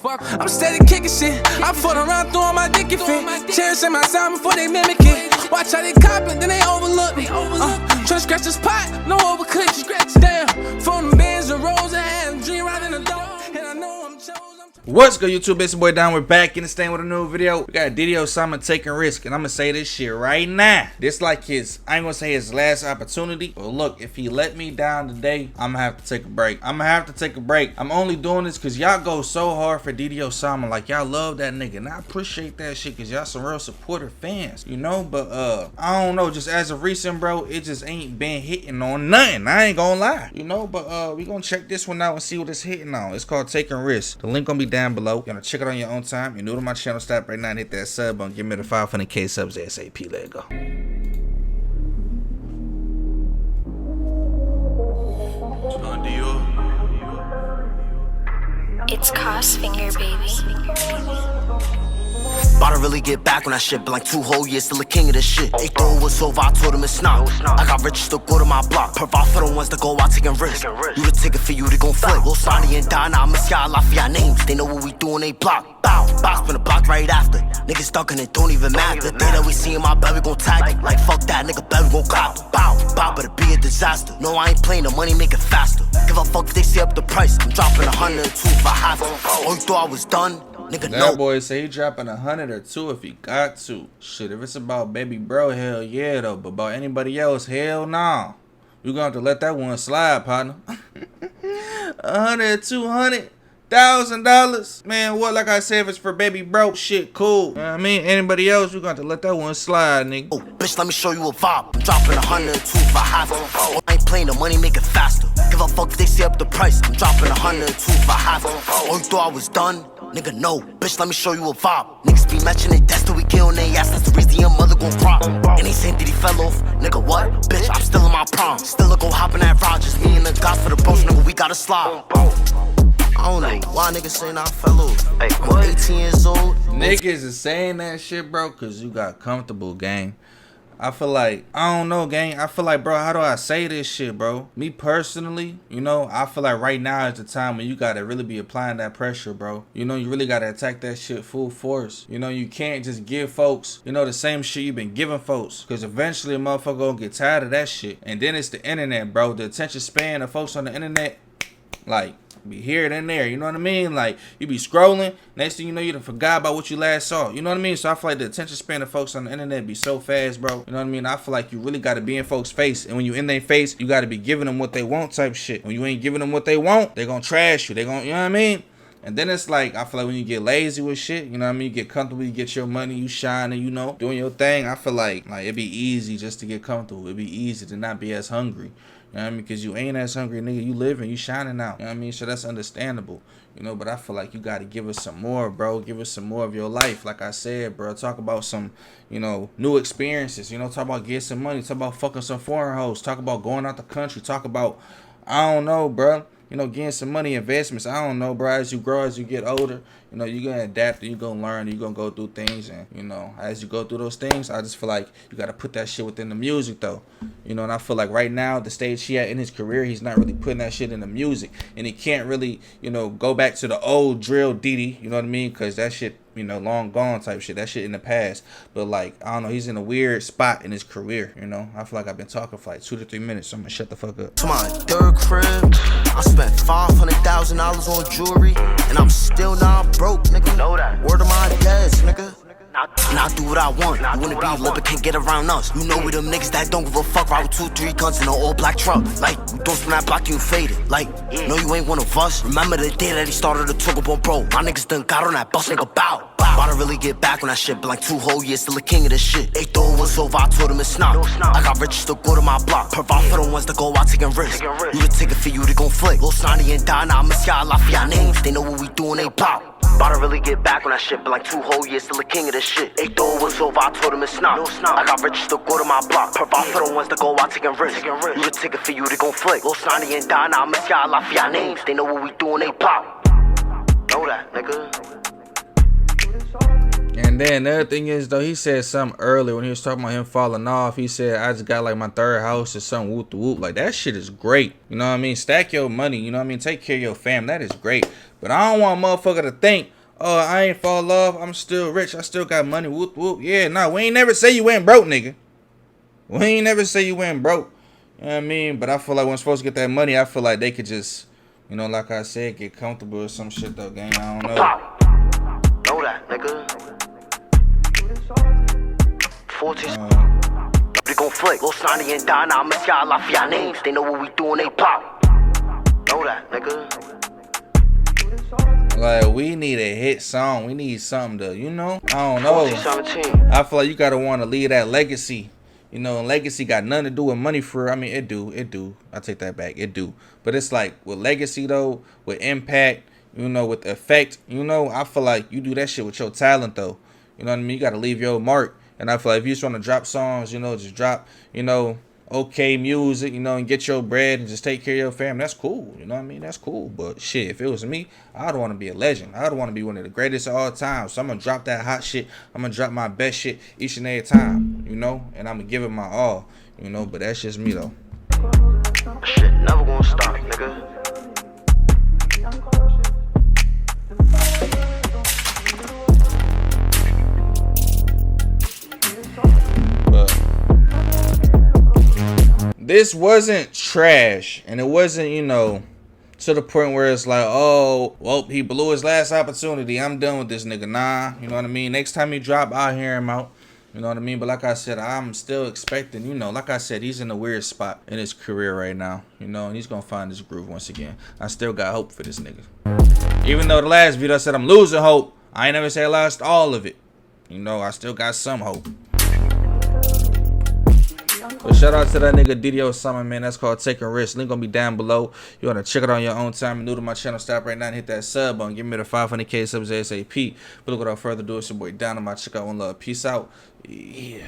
Fuck, I'm steady kicking shit. I fought around throwing my dick and fit. Cherishing my sound before they mimic it. Watch how they cop it, then they overlook me. Trying to scratch this pot, no overcooked. Damn, from the bands and rolls, I had a dream right in the door. And I know I'm chosen. What's good, YouTube? It's your boy Donn. We're back in the stand with a new video. We got Osama taking risk, and I'm gonna say this shit right now. This like his, I ain't gonna say his last opportunity, but look, if he let me down today, I'm gonna have to take a break. I'm only doing this because y'all go so hard for Osama. Like, y'all love that nigga, and I appreciate that shit because y'all some real supportive fans, you know? But I don't know, just as of recent, bro, it just ain't been hitting on nothing. I ain't gonna lie, you know? But we gonna check this one out and see what it's hitting on. It's called Taking Risk. The link gonna be down below. You're gonna check it on your own time. You're new to my channel, stop right now and hit that sub button. Give me the 500K subs ASAP. Let go. It's Crossfinger, baby. About to really get back on that shit, been like 2 whole years, still a king of this shit. They thought it was over, I told them it's not. I got rich, still go to my block. Provide for the ones that go out taking risks. You the ticket for you, they gon' flip. Lil Sonny and Donn, I miss y'all, I for y'all names. They know what we do and they block. Bow, bow, spin the block right after. Niggas stuck and it don't even matter. The day that we see him, my bet we gon' tag it. Like fuck that, nigga, bet we gon' clap. Bow, bow, but it be a disaster. No, I ain't playing, the money make it faster. Give a fuck if they see up the price. I'm dropping 100 or 2 if I have to. Oh, you thought I was done? Nigga, that no. boy say he dropping 100 or 2 if he got to. Shit, if it's about baby bro, hell yeah though. But about anybody else, hell nah. You gonna have to let that one slide, partner. 100, $200,000, man. What? Like I said, if it's for baby bro, shit, cool. You know what I mean, anybody else, you gonna have to let that one slide, nigga. Oh, bitch, let me show you a vibe. I'm dropping 100 or 2 if I have to. Oh, I ain't playing, the money make it faster. Give a fuck if they see up the price. I'm dropping 100 or 2 if I have to. Oh, you thought I was done? Nigga, no. Bitch, let me show you a vibe. Niggas be matching it, that's till we kill on their ass. That's the reason your mother gon' cry. And they saying that he fell off. Nigga, what? Bitch, I'm still in my prime. Still a go hopping at Rogers. Me and the guys for the bros, nigga, we gotta slide. I don't know why niggas saying I fell off. I'm 18 years old. Niggas is saying that shit, bro, cause you got comfortable, gang. I feel like, I don't know, gang. I feel like, bro, how do I say this shit, bro? Me personally, you know, I feel like right now is the time when you gotta really be applying that pressure, bro. You know, you really gotta attack that shit full force. You know, you can't just give folks, you know, the same shit you've been giving folks. Cause eventually a motherfucker gonna get tired of that shit. And then it's the internet, bro. The attention span of folks on the internet, like, be here and there, you know what I mean? Like, you be scrolling, next thing you know, you done forgot about what you last saw, you know what I mean? So I feel like the attention span of folks on the internet be so fast, bro, you know what I mean? I feel like you really got to be in folks' face, and when you in their face, you got to be giving them what they want type shit. When you ain't giving them what they want, they gonna trash you, they gonna, you know what I mean? And then it's like, I feel like when you get lazy with shit, you know what I mean? You get comfortable, you get your money, you shining, you know, doing your thing. I feel like it'd be easy just to get comfortable. It'd be easy to not be as hungry. You know what I mean? Because you ain't as hungry, nigga. You living, you shining out. You know what I mean? So that's understandable. You know, but I feel like you got to give us some more, bro. Give us some more of your life. Like I said, bro, talk about some, you know, new experiences. You know, talk about getting some money. Talk about fucking some foreign hoes. Talk about going out the country. Talk about, I don't know, bro. You know, getting some money, investments. I don't know, bro. As you grow, as you get older, you know, you're going to adapt and you're going to learn. You're going to go through things. And, you know, as you go through those things, I just feel like you got to put that shit within the music, though. You know, and I feel like right now, the stage he at in his career, he's not really putting that shit in the music. And he can't really, you know, go back to the old drill Diddy, you know what I mean? Because that shit, you know, long gone type shit. That shit in the past. But, like, I don't know, he's in a weird spot in his career, you know? I feel like I've been talking for like 2 to 3 minutes, so I'm going to shut the fuck up. To my 3rd crib, I spent $500,000 on jewelry, and I'm still not broke, nigga. Know that. Word of my dads, nigga. And I do what I want. You wanna be lit but can't get around us. You know we them niggas that don't give a fuck. Ride with 2, 3 guns in an all black truck. Like, you don't spin that block, you faded. Like, no, you ain't one of us. Remember the day that he started to talk about bro. My niggas done got on that bus, nigga, bow. About to really get back on that shit, been like 2 whole years, still a king of this shit. They thought it was over, I told them it's not. I got rich, still go to my block. Provide for the ones that go out taking risks. You the ticket for you, they gon' flick. Lil Sonny and Donn, I miss y'all, I for y'all names. They know what we do and they block. About to really get back on that shit, been like 2 whole years, still a king of this shit. They thought it was over, I told them it's not. I got rich, still go to my block. Provide for the ones that go out taking risks. You the ticket for you, they gon' flick. Lil Sonny and Donn, I miss y'all, I for y'all names. They know what we do and they block. Know that, nigga. And then the other thing is though, he said something earlier when he was talking about him falling off. He said, I just got like my third house or something, whoop the whoop. Like that shit is great. You know what I mean? Stack your money, you know what I mean? Take care of your fam. That is great. But I don't want a motherfucker to think, oh, I ain't fall off. I'm still rich. I still got money. Whoop whoop. Yeah, nah, we ain't never say you went broke, nigga. We ain't never say you went broke. You know what I mean? But I feel like when supposed to get that money, I feel like they could just, you know, like I said, get comfortable or some shit though, gang. I don't know. Know that, nigga. 14. We gon' flick. Lil Sonny and Donn, I'ma y'all off y'all names. They know what we doing, they pop. Know that, nigga. Like, we need a hit song. We need something to, you know? I don't know. 14-17. I feel like you gotta want to leave that legacy. You know, and legacy got nothing to do with money for. I mean, it do. I take that back. It do. But it's like with legacy though, with impact, you know, with effect, you know, I feel like you do that shit with your talent though. You know what I mean? You gotta leave your mark. And I feel like if you just want to drop songs, you know, just drop, you know, okay music, you know, and get your bread and just take care of your family, that's cool. You know what I mean? That's cool. But shit, if it was me, I'd want to be a legend. I'd want to be one of the greatest of all time. So I'm going to drop that hot shit. I'm going to drop my best shit each and every time, you know, and I'm going to give it my all, you know, but that's just me though. Shit never gonna stop, nigga. This wasn't trash, and it wasn't, you know, to the point where it's like, oh, well, he blew his last opportunity. I'm done with this nigga. Nah, you know what I mean? Next time he drop, I'll hear him out. You know what I mean? But like I said, I'm still expecting, you know, like I said, he's in a weird spot in his career right now, you know, and he's going to find his groove once again. I still got hope for this nigga. Even though the last video I said I'm losing hope, I ain't never say I lost all of it. You know, I still got some hope. But shout out to that nigga Osama, man. That's called Taking Risks. Link gonna be down below. You wanna check it on your own time. New to my channel, stop right now and hit that sub button. Give me the 500K subs ASAP. But look, without further ado, it's your boy Donn. I'm about to check out one love. Peace out. Yeah.